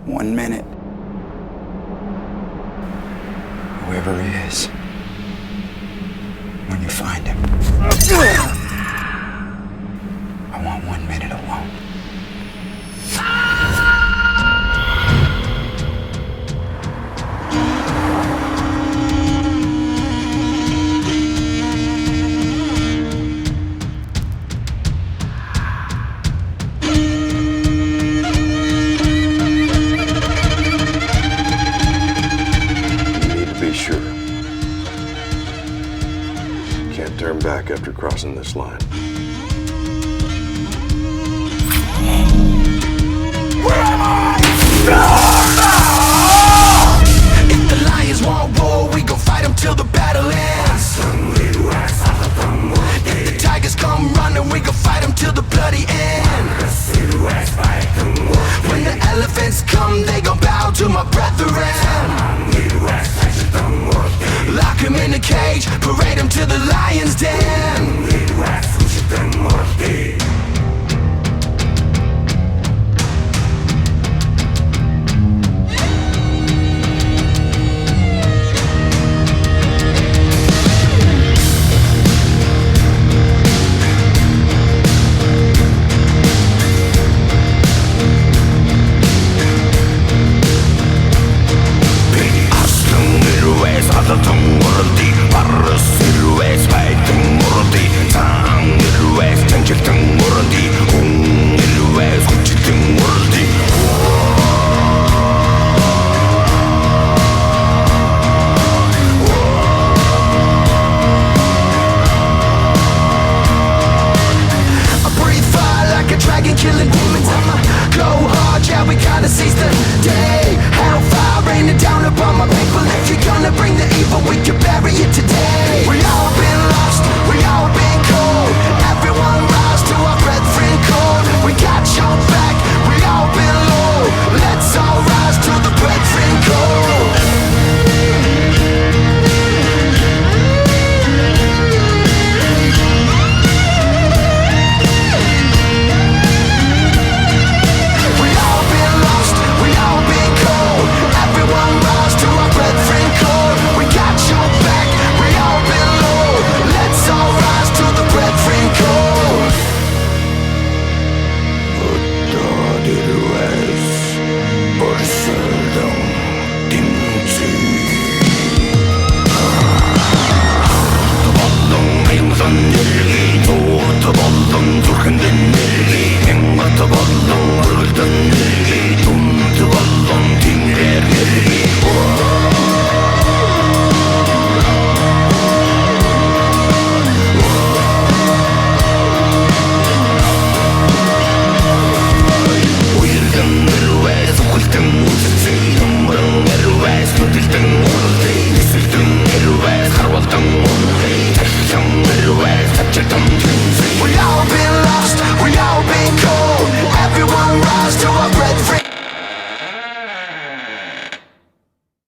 1 minute. Whoever he is, when you find him, I want 1 minute alone. Be sure. Can't turn back after crossing this line. Where am I? If the lions want war, we gon' fight them till the battle ends. If the tigers come running, we gon' fight them till the bloody end. When the elephants come, they gon' bow to my brethren. Lock him in a cage, parade him to the lion's den.